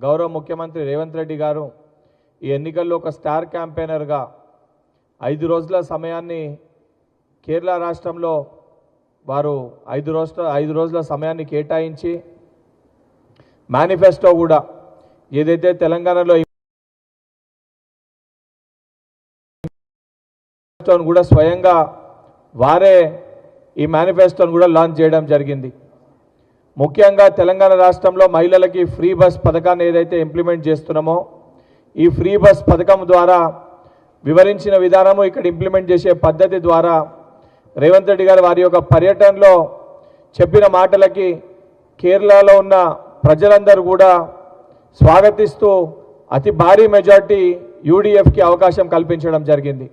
గౌరవ ముఖ్యమంత్రి రేవంత్ రెడ్డి గారు ఈ ఎన్నికల్లో ఒక స్టార్ క్యాంపెయినర్గా 5 రోజుల సమయాన్ని కేరళ రాష్ట్రంలో వారు 5 రోజుల సమయాన్ని కేటాయించి మేనిఫెస్టో కూడా ఏదైతే తెలంగాణలో కూడా స్వయంగా వారే ఈ మేనిఫెస్టోను కూడా లాంచ్ చేయడం జరిగింది. ముఖ్యంగా తెలంగాణ రాష్ట్రంలో మహిళలకి ఫ్రీ బస్ పథకాన్ని ఏదైతే ఇంప్లిమెంట్ చేస్తున్నామో ఈ ఫ్రీ బస్ పథకం ద్వారా వివరించిన విధానము ఇక్కడ ఇంప్లిమెంట్ చేసే పద్ధతి ద్వారా రేవంత్ రెడ్డి గారు వారి యొక్క పర్యటనలో చెప్పిన మాటలకి కేరళలో ఉన్న ప్రజలందరూ కూడా స్వాగతిస్తూ అతి భారీ మెజార్టీ యూడీఎఫ్కి అవకాశం కల్పించడం జరిగింది.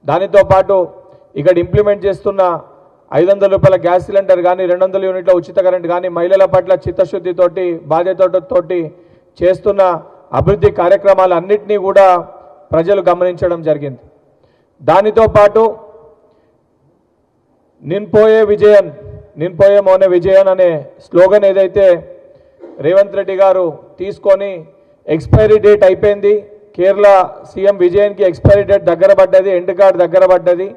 దానితో పాటు ఇక్కడ ఇంప్లిమెంట్ చేస్తున్న 500 రూపాయల గ్యాస్ సిలిండర్ కానీ 200 యూనిట్ల ఉచిత కరెంట్ కానీ మహిళల పట్ల చిత్తశుద్ధితోటి బాధ్యతతోటి చేస్తున్న అభివృద్ధి కార్యక్రమాలన్నింటినీ కూడా ప్రజలు గమనించడం జరిగింది. దానితో పాటు నిన్పోయే మోనే విజయన్ అనే స్లోగన్ ఏదైతే రేవంత్ రెడ్డి గారు తీసుకొని ఎక్స్పైరీ డేట్ అయిపోయింది, కేరళ సీఎం విజయన్కి ఎక్స్పైరీ డేట్ దగ్గర పడ్డది, ఎండ్ కార్డ్ దగ్గర పడ్డది,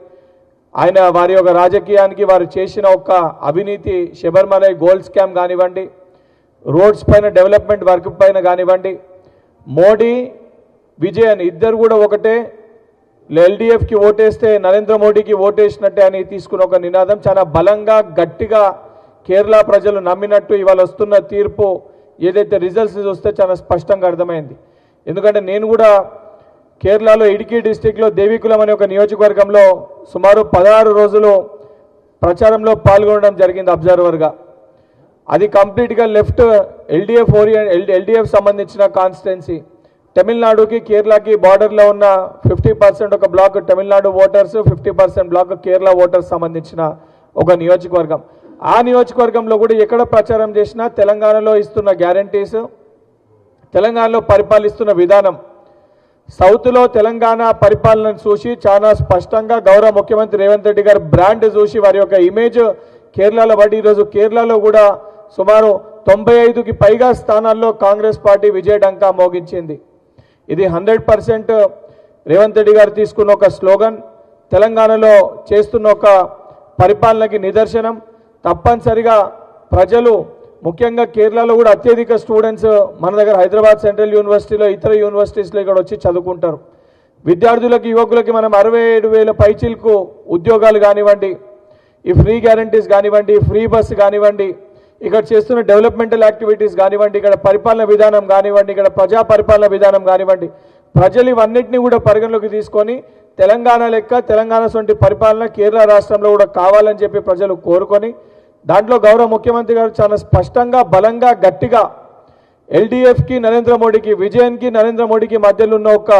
ఆయన వారి యొక్క రాజకీయానికి వారు చేసిన ఒక అవినీతి శబరిమల గోల్డ్ స్కామ్ కానివ్వండి, రోడ్స్ పైన డెవలప్మెంట్ వర్క్ పైన కానివ్వండి, మోడీ విజయన్ ఇద్దరు కూడా ఒకటే, ఎల్డీఎఫ్కి ఓటేస్తే నరేంద్ర మోడీకి ఓటేసినట్టే అని తీసుకున్న ఒక నినాదం చాలా బలంగా గట్టిగా కేరళ ప్రజలు నమ్మినట్టు ఇవాళ వస్తున్న తీర్పు ఏదైతే రిజల్ట్స్ చూస్తే చాలా స్పష్టంగా అర్థమైంది. ఎందుకంటే నేను కూడా కేరళలో ఇడికి డిస్టిక్లో దేవికులం అనే ఒక నియోజకవర్గంలో సుమారు 16 రోజులు ప్రచారంలో పాల్గొనడం జరిగింది అబ్జర్వర్గా. అది కంప్లీట్గా లెఫ్ట్ ఎల్డీఎఫ్ సంబంధించిన కాన్స్టిట్యున్సీ. తమిళనాడుకి కేరళకి బార్డర్లో ఉన్న 50% ఒక block Tamil Nadu voters, 50% block Kerala voters సంబంధించిన ఒక నియోజకవర్గం. ఆ నియోజకవర్గంలో కూడా ఎక్కడ ప్రచారం చేసినా తెలంగాణలో ఇస్తున్న గ్యారంటీస్, తెలంగాణలో పరిపాలిస్తున్న విధానం, సౌత్లో తెలంగాణ పరిపాలనను చూసి చాలా స్పష్టంగా గౌరవ ముఖ్యమంత్రి రేవంత్ రెడ్డి గారు బ్రాండ్ చూసి వారి యొక్క ఇమేజ్ కేరళలో పడి ఈరోజు కేరళలో కూడా సుమారు 95కి పైగా స్థానాల్లో కాంగ్రెస్ పార్టీ విజయడంకా మోగించింది. ఇది 100% రేవంత్ రెడ్డి గారు తీసుకున్న ఒక స్లోగన్, తెలంగాణలో చేస్తున్న ఒక పరిపాలనకి నిదర్శనం. తప్పనిసరిగా ప్రజలు ముఖ్యంగా కేరళలో కూడా అత్యధిక స్టూడెంట్స్ మన దగ్గర హైదరాబాద్ సెంట్రల్ యూనివర్సిటీలో ఇతర యూనివర్సిటీస్లో ఇక్కడ వచ్చి చదువుకుంటారు. విద్యార్థులకి యువకులకి మనం 67,000 పైచీలకు ఉద్యోగాలు కానివ్వండి, ఈ ఫ్రీ గ్యారంటీస్ కానివ్వండి, ఫ్రీ బస్ కానివ్వండి, ఇక్కడ చేస్తున్న డెవలప్మెంటల్ యాక్టివిటీస్ కానివ్వండి, ఇక్కడ పరిపాలన విధానం కానివ్వండి, ఇక్కడ ప్రజా పరిపాలన విధానం కానివ్వండి, ప్రజలు ఇవన్నిటినీ కూడా పరిగణలోకి తీసుకొని తెలంగాణ లెక్క తెలంగాణ సొంటి పరిపాలన కేరళ రాష్ట్రంలో కూడా కావాలని చెప్పి ప్రజలు కోరుకొని దాంట్లో గౌరవ ముఖ్యమంత్రి గారు చాలా స్పష్టంగా బలంగా గట్టిగా ఎల్డీఎఫ్కి నరేంద్ర మోడీకి విజయన్కి నరేంద్ర మోడీకి మధ్యలో ఉన్న ఒక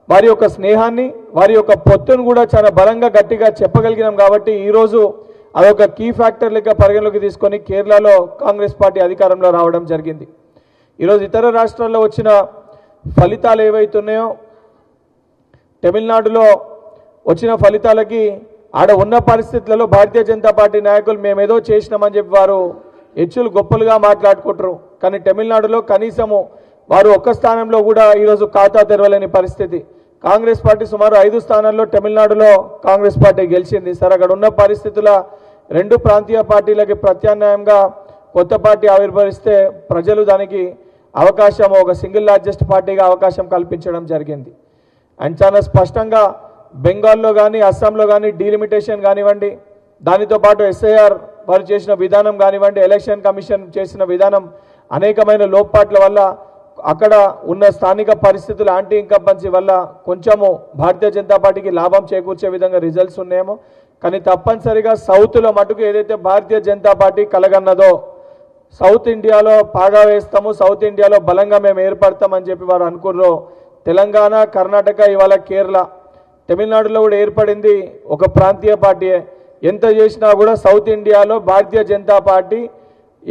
వారి యొక్క స్నేహాన్ని వారి యొక్క పొత్తును కూడా చాలా బలంగా గట్టిగా చెప్పగలిగినాం. కాబట్టి ఈరోజు అదొక కీ ఫ్యాక్టర్ లెక్క పరిగణలోకి తీసుకొని కేరళలో కాంగ్రెస్ పార్టీ అధికారంలో రావడం జరిగింది. ఈరోజు ఇతర రాష్ట్రాల్లో వచ్చిన ఫలితాలు ఏవైతున్నాయో తమిళనాడులో వచ్చిన ఫలితాలకి ఆడ ఉన్న పరిస్థితులలో భారతీయ జనతా పార్టీ నాయకులు మేమేదో చేసినామని చెప్పి వారు హెచ్చులు గొప్పలుగా మాట్లాడుకుంటారు. కానీ తమిళనాడులో కనీసము వారు ఒక్క స్థానంలో కూడా ఈరోజు ఖాతా తెరవలేని పరిస్థితి. కాంగ్రెస్ పార్టీ సుమారు 5 స్థానాల్లో తమిళనాడులో కాంగ్రెస్ పార్టీ గెలిచింది. సరే, అక్కడ ఉన్న పరిస్థితుల 2 ప్రాంతీయ పార్టీలకి ప్రత్యామ్నాయంగా కొత్త పార్టీ ఆవిర్భవిస్తే ప్రజలు దానికి అవకాశం ఒక సింగిల్ లార్జెస్ట్ పార్టీగా అవకాశం కల్పించడం జరిగింది. అండ్ చాలా స్పష్టంగా బెంగాల్లో కానీ అస్సాంలో కానీ డీలిమిటేషన్ కానివ్వండి, దానితో పాటు ఎస్ఐఆర్ వారు చేసిన విధానం కానివ్వండి, ఎలక్షన్ కమిషన్ చేసిన విధానం అనేకమైన లోపాట్ల వల్ల అక్కడ ఉన్న స్థానిక పరిస్థితుల యాంటీ ఇన్కంబెన్సీ వల్ల కొంచెము భారతీయ జనతా పార్టీకి లాభం చేకూర్చే విధంగా రిజల్ట్స్ ఉన్నాయేమో. కానీ తప్పనిసరిగా సౌత్లో మటుకు ఏదైతే భారతీయ జనతా పార్టీ కలగన్నదో సౌత్ ఇండియాలో పాగా వేస్తాము, సౌత్ ఇండియాలో బలంగా మేము ఏర్పడతామని చెప్పి వారు అనుకుర్రో తెలంగాణ, కర్ణాటక, ఇవాళ కేరళ, తమిళనాడులో కూడా ఏర్పడింది ఒక ప్రాంతీయ పార్టీయే. ఎంత చేసినా కూడా సౌత్ ఇండియాలో భారతీయ జనతా పార్టీ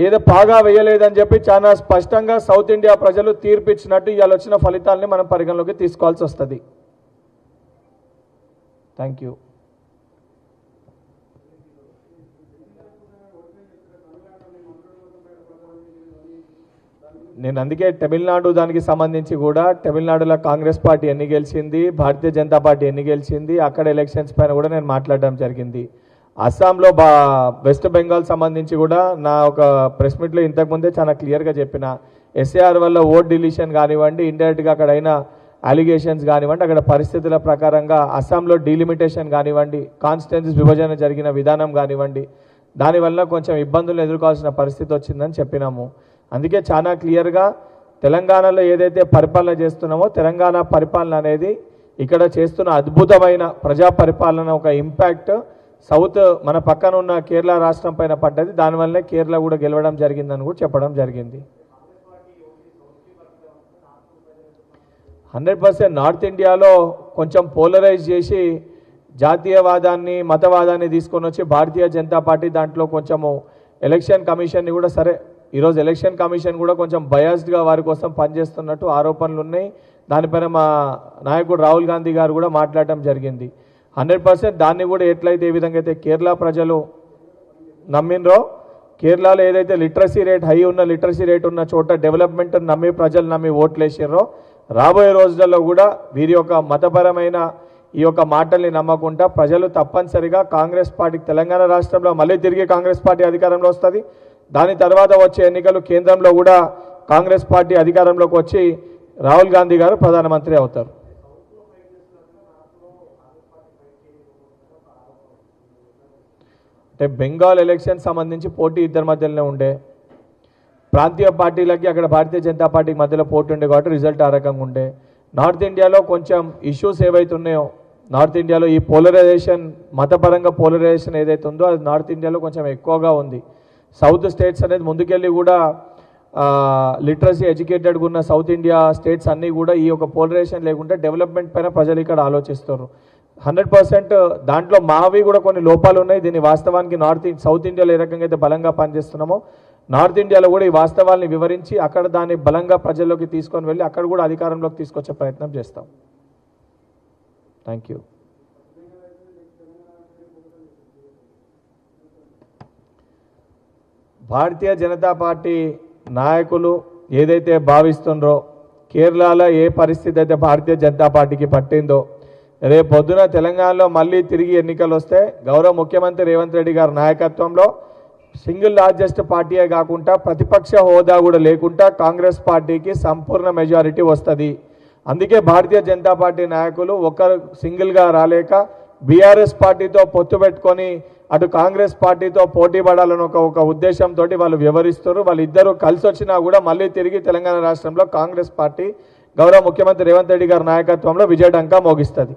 ఏదో పాగా వేయలేదని చెప్పి చాలా స్పష్టంగా సౌత్ ఇండియా ప్రజలు తీర్పిచ్చినట్టు ఇవాళ వచ్చిన ఫలితాలని మనం పరిగణలోకి తీసుకోవాల్సి వస్తుంది. Thank you. నేను అందుకే తమిళనాడు దానికి సంబంధించి కూడా తమిళనాడులో కాంగ్రెస్ పార్టీ ఎన్ని గెలిచింది, భారతీయ జనతా పార్టీ ఎన్ని గెలిచింది, అక్కడ ఎలక్షన్స్ పైన కూడా నేను మాట్లాడడం జరిగింది. అస్సాంలో వెస్ట్ బెంగాల్ సంబంధించి కూడా నా ఒక ప్రెస్ మీట్లో ఇంతకుముందే చాలా క్లియర్గా చెప్పిన, ఎస్ఏఆర్ వల్ల ఓట్ డిలీషన్ కానివ్వండి, ఇండైరెక్ట్గా అక్కడ అయిన అలిగేషన్స్ కానివ్వండి, అక్కడ పరిస్థితుల ప్రకారంగా అస్సాంలో డీలిమిటేషన్ కానివ్వండి, కాన్స్టిట్యున్సీస్ విభజన జరిగిన విధానం కానివ్వండి, దానివల్ల కొంచెం ఇబ్బందులు ఎదుర్కోవాల్సిన పరిస్థితి వచ్చిందని చెప్పినాము. అందుకే చాలా క్లియర్గా తెలంగాణలో ఏదైతే పరిపాలన చేస్తున్నామో తెలంగాణ పరిపాలన అనేది ఇక్కడ చేస్తున్న అద్భుతమైన ప్రజా పరిపాలన ఒక ఇంపాక్ట్ సౌత్ మన పక్కన ఉన్న కేరళ రాష్ట్రం పైన పడ్డది. దానివల్లనే కేరళ కూడా గెలవడం జరిగిందని కూడా చెప్పడం జరిగింది. 100% నార్త్ ఇండియాలో కొంచెం పోలరైజ్ చేసి జాతీయవాదాన్ని మతవాదాన్ని తీసుకొని వచ్చి భారతీయ జనతా పార్టీ దాంట్లో కొంచెము ఎలక్షన్ కమిషన్ని కూడా సరే ఈరోజు ఎలక్షన్ కమిషన్ కూడా కొంచెం బయాస్డ్గా వారి కోసం పనిచేస్తున్నట్టు ఆరోపణలు ఉన్నాయి. దానిపైన మా నాయకుడు రాహుల్ గాంధీ గారు కూడా మాట్లాడటం జరిగింది. 100% దాన్ని కూడా ఎట్లయితే ఏ విధంగా అయితే కేరళ ప్రజలు నమ్మినరో, కేరళలో ఏదైతే లిటరసీ రేట్ హై ఉన్న లిటరసీ రేట్ ఉన్న చోట డెవలప్మెంట్ నమ్మి ప్రజలు నమ్మి ఓట్లు వేసారో, రాబోయే రోజులలో కూడా వీరి యొక్క మతపరమైన ఈ యొక్క మాటల్ని నమ్మకుండా ప్రజలు తప్పనిసరిగా కాంగ్రెస్ పార్టీకి తెలంగాణ రాష్ట్రంలో మళ్ళీ తిరిగి కాంగ్రెస్ పార్టీ అధికారంలో వస్తుంది. దాని తర్వాత వచ్చే ఎన్నికలు కేంద్రంలో కూడా కాంగ్రెస్ పార్టీ అధికారంలోకి వచ్చి రాహుల్ గాంధీ గారు ప్రధానమంత్రి అవుతారు. అంటే బెంగాల్ ఎలక్షన్ సంబంధించి పోటీ ఇద్దరి మధ్యలోనే ఉండే, ప్రాంతీయ పార్టీలకి అక్కడ భారతీయ జనతా పార్టీకి మధ్యలో పోటీ ఉండే కాబట్టి రిజల్ట్ ఆ రకంగా ఉండే. నార్త్ ఇండియాలో కొంచెం ఇష్యూస్ ఏవైతే ఉన్నాయో, నార్త్ ఇండియాలో ఈ పోలరైజేషన్ మతపరంగా పోలరైజేషన్ ఏదైతే ఉందో అది నార్త్ ఇండియాలో కొంచెం ఎక్కువగా ఉంది. సౌత్ స్టేట్స్ అనేది ముందుకెళ్ళి కూడా లిటరసీ ఎడ్యుకేటెడ్గా ఉన్న సౌత్ ఇండియా స్టేట్స్ అన్నీ కూడా ఈ యొక్క పోలరైజేషన్ లేకుంటే డెవలప్మెంట్ పైన ప్రజలు ఇక్కడ ఆలోచిస్తారు. 100% దాంట్లో మావి కూడా కొన్ని లోపాలు ఉన్నాయి. దీన్ని వాస్తవానికి సౌత్ ఇండియాలో ఏ రకంగా అయితే బలంగా పనిచేస్తున్నామో నార్త్ ఇండియాలో కూడా ఈ వాస్తవాల్ని వివరించి అక్కడ దాన్ని బలంగా ప్రజల్లోకి తీసుకొని వెళ్ళి అక్కడ కూడా అధికారంలోకి తీసుకొచ్చే ప్రయత్నం చేస్తాం. Thank you. Bharatiya Janata party నాయకులు ఏదైతే భావిస్తుండ్రో, కేరళలో ఏ పరిస్థితి అయితే భారతీయ జనతా పార్టీకి పట్టిందో, రేపు పొద్దున తెలంగాణలో మళ్ళీ తిరిగి ఎన్నికలు వస్తే గౌరవ ముఖ్యమంత్రి రేవంత్ రెడ్డి గారి నాయకత్వంలో సింగిల్ లార్జెస్ట్ పార్టీయే కాకుండా ప్రతిపక్ష హోదా కూడా లేకుండా కాంగ్రెస్ పార్టీకి సంపూర్ణ మెజారిటీ వస్తుంది. అందుకే భారతీయ జనతా పార్టీ నాయకులు ఒకరు సింగిల్గా రాలేక బీఆర్ఎస్ పార్టీతో పొత్తు పెట్టుకొని అటు కాంగ్రెస్ పార్టీతో పోటీ పడాలని ఒక ఉద్దేశంతో వాళ్ళు వ్యవహరిస్తారు. వాళ్ళిద్దరూ కలిసి వచ్చినా కూడా మళ్ళీ తిరిగి తెలంగాణ రాష్ట్రంలో కాంగ్రెస్ పార్టీ గౌరవ ముఖ్యమంత్రి రేవంత్ రెడ్డి గారి నాయకత్వంలో విజయడంకా మోగిస్తుంది.